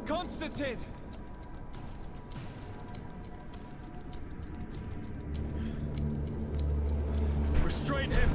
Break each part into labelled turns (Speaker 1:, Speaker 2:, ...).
Speaker 1: Constantine! Restrain him!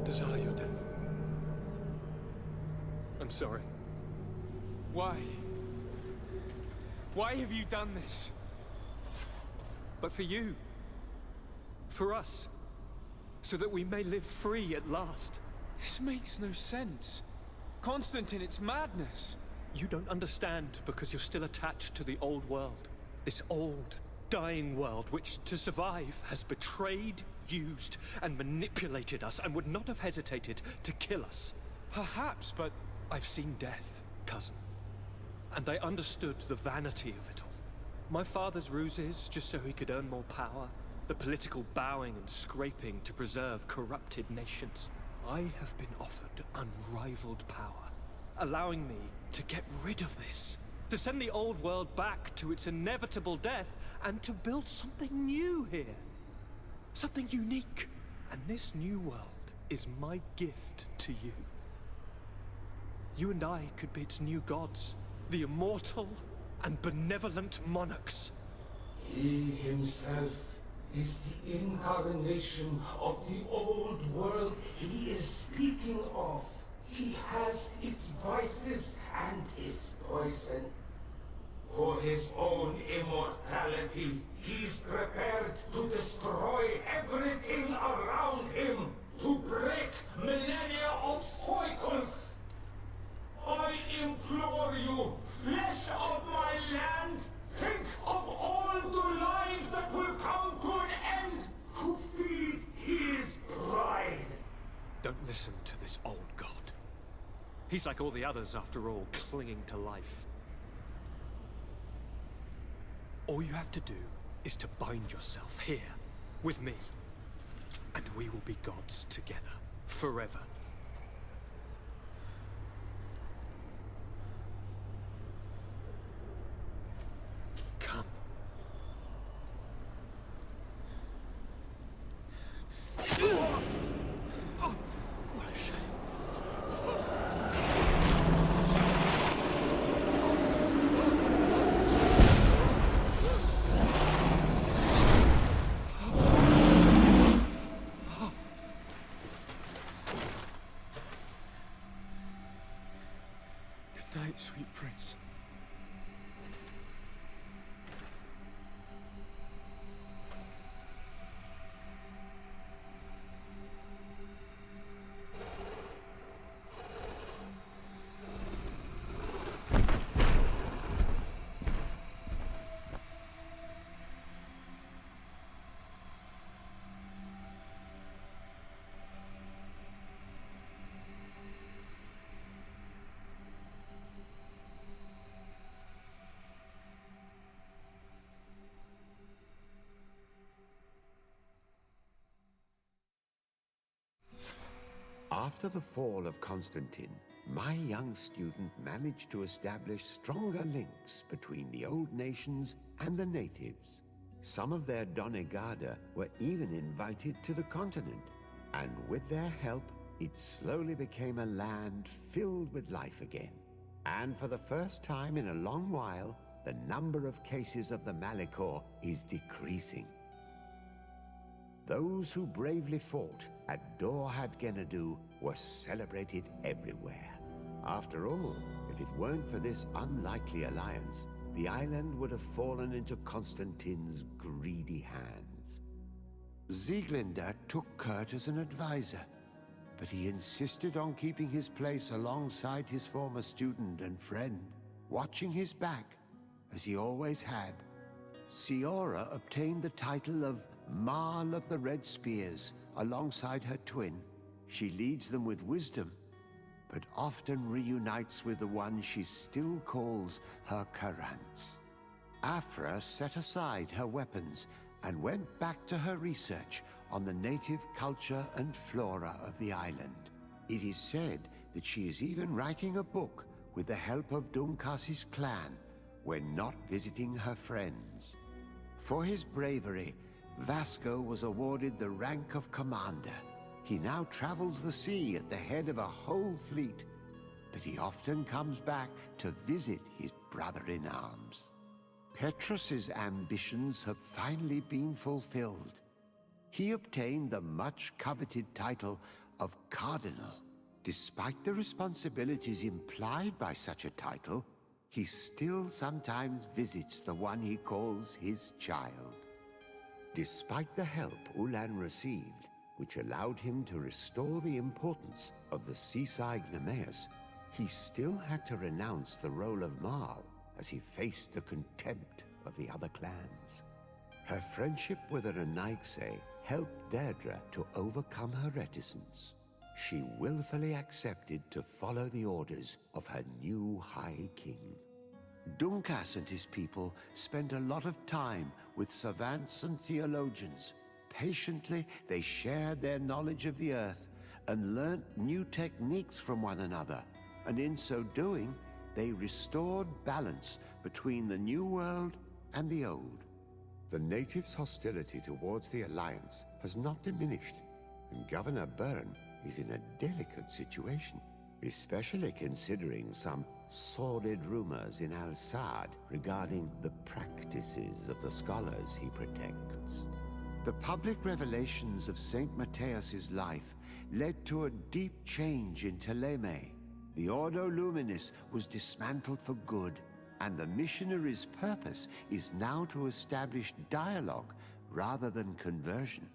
Speaker 1: not desire your death. I'm sorry.
Speaker 2: Why? Why have you done this?
Speaker 1: But for you. For us. So that we may live free at last.
Speaker 2: This makes no sense. Constantine, it's madness.
Speaker 1: You don't understand because you're still attached to the old world. This old, dying world which, to survive, has betrayed, used, and manipulated us and would not have hesitated to kill us.
Speaker 2: Perhaps, but
Speaker 1: I've seen death, cousin. And I understood the vanity of it all. My father's ruses just so he could earn more power. The political bowing and scraping to preserve corrupted nations. I have been offered unrivaled power, allowing me to get rid of this. To send the old world back to its inevitable death and to build something new here. Something unique. And this new world is my gift to you. You and I could be its new gods, the immortal and benevolent monarchs.
Speaker 3: He himself is the incarnation of the old world he is speaking of. He has its vices and its poison. For his own immortality, he's prepared to destroy everything around him, to break millennia of cycles. I implore you, flesh of my land, think of all the lives that will come to an end to feed his pride.
Speaker 1: Don't listen to this old god. He's like all the others, after all, clinging to life. All you have to do is to bind yourself here, with me. And we will be gods together, forever. Come. Oh, what a shame.
Speaker 2: Good night, sweet prince.
Speaker 4: After the fall of Constantine, my young student managed to establish stronger links between the old nations and the natives. Some of their donegada were even invited to the continent, and with their help, it slowly became a land filled with life again. And for the first time in a long while, the number of cases of the Malichor is decreasing. Those who bravely fought at Dorhad Genadu were celebrated everywhere. After all, if it weren't for this unlikely alliance, the island would have fallen into Constantine's greedy hands. Sieglinde took Kurt as an advisor, but he insisted on keeping his place alongside his former student and friend, watching his back, as he always had. Siora obtained the title of Marl of the Red Spears alongside her twin. She leads them with wisdom, but often reunites with the one she still calls her Karants. Afra set aside her weapons and went back to her research on the native culture and flora of the island. It is said that she is even writing a book with the help of Dunkasi's clan when not visiting her friends. For his bravery, Vasco was awarded the rank of commander. He now travels the sea at the head of a whole fleet, but he often comes back to visit his brother-in-arms. Petrus's ambitions have finally been fulfilled. He obtained the much-coveted title of Cardinal. Despite the responsibilities implied by such a title, he still sometimes visits the one he calls his child. Despite the help Ulan received, which allowed him to restore the importance of the seaside Nemeus, he still had to renounce the role of Marl as he faced the contempt of the other clans. Her friendship with Anaigse helped Deirdre to overcome her reticence. She willfully accepted to follow the orders of her new High King. Dunkas and his people spent a lot of time with savants and theologians. Patiently, they shared their knowledge of the earth and learnt new techniques from one another, and in so doing, they restored balance between the New World and the Old. The natives' hostility towards the Alliance has not diminished, and Governor Byrne is in a delicate situation, especially considering some sordid rumors in Al-Sad regarding the practices of the scholars he protects. The public revelations of Saint Matthias's life led to a deep change in Teleme. The Ordo Luminis was dismantled for good, and the missionaries' purpose is now to establish dialogue rather than conversion.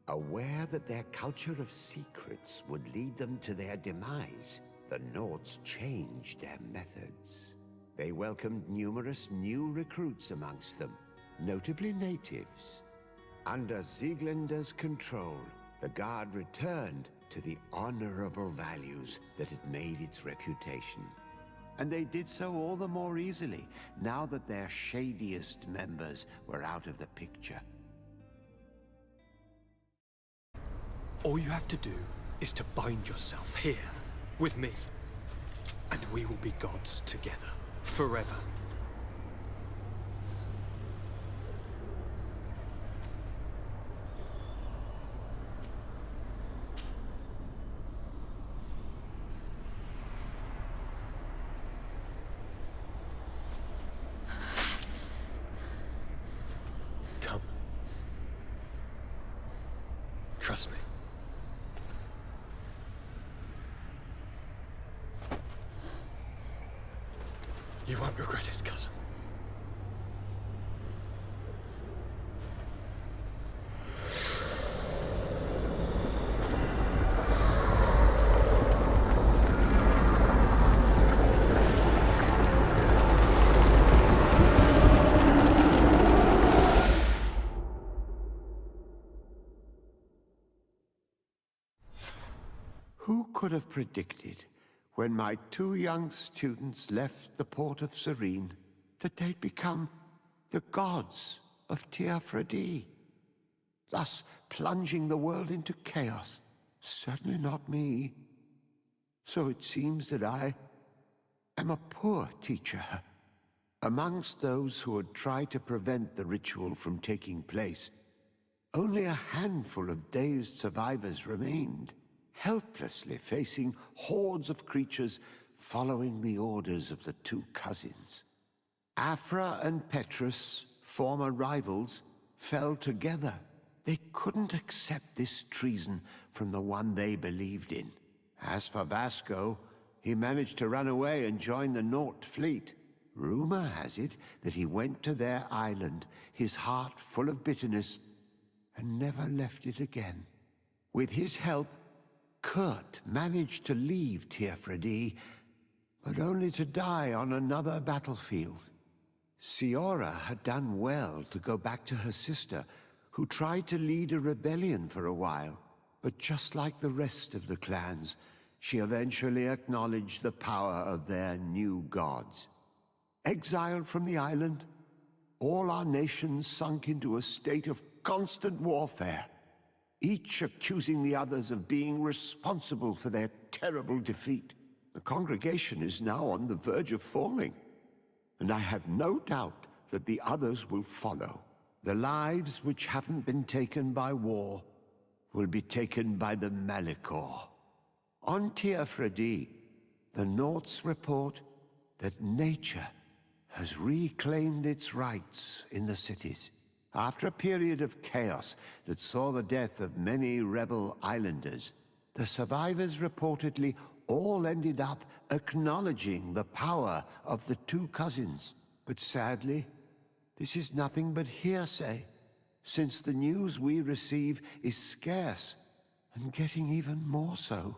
Speaker 4: Aware that their culture of secrets would lead them to their demise, the Nords changed their methods. They welcomed numerous new recruits amongst them, notably natives. Under Sieglinder's control, the Guard returned to the honorable values that had made its reputation. And they did so all the more easily, now that their shadiest members were out of the picture.
Speaker 1: All you have to do is to bind yourself here, with me. And we will be gods together, forever. Come. Trust me. You won't regret it, cousin.
Speaker 4: Who could have predicted, when my two young students left the port of Serene, that they'd become the gods of Teofredi, thus plunging the world into chaos? Certainly not me. So it seems that I am a poor teacher. Amongst those who had tried to prevent the ritual from taking place, only a handful of dazed survivors remained, helplessly facing hordes of creatures following the orders of the two cousins. Afra and Petrus, former rivals, fell together. They couldn't accept this treason from the one they believed in. As for Vasco, he managed to run away and join the Nort fleet. Rumor has it that he went to their island, his heart full of bitterness, and never left it again. With his help, Kurt managed to leave Teofredi, but only to die on another battlefield. Siora had done well to go back to her sister, who tried to lead a rebellion for a while, but just like the rest of the clans, she eventually acknowledged the power of their new gods. Exiled from the island, all our nations sunk into a state of constant warfare, each accusing the others of being responsible for their terrible defeat. The congregation is now on the verge of falling, and I have no doubt that the others will follow. The lives which haven't been taken by war will be taken by the Malicor. On Teofredi, the Norts report that nature has reclaimed its rights in the cities. After a period of chaos that saw the death of many rebel islanders, The survivors reportedly all ended up acknowledging the power of the two cousins. But sadly, this is nothing but hearsay, since the news we receive is scarce and getting even more so.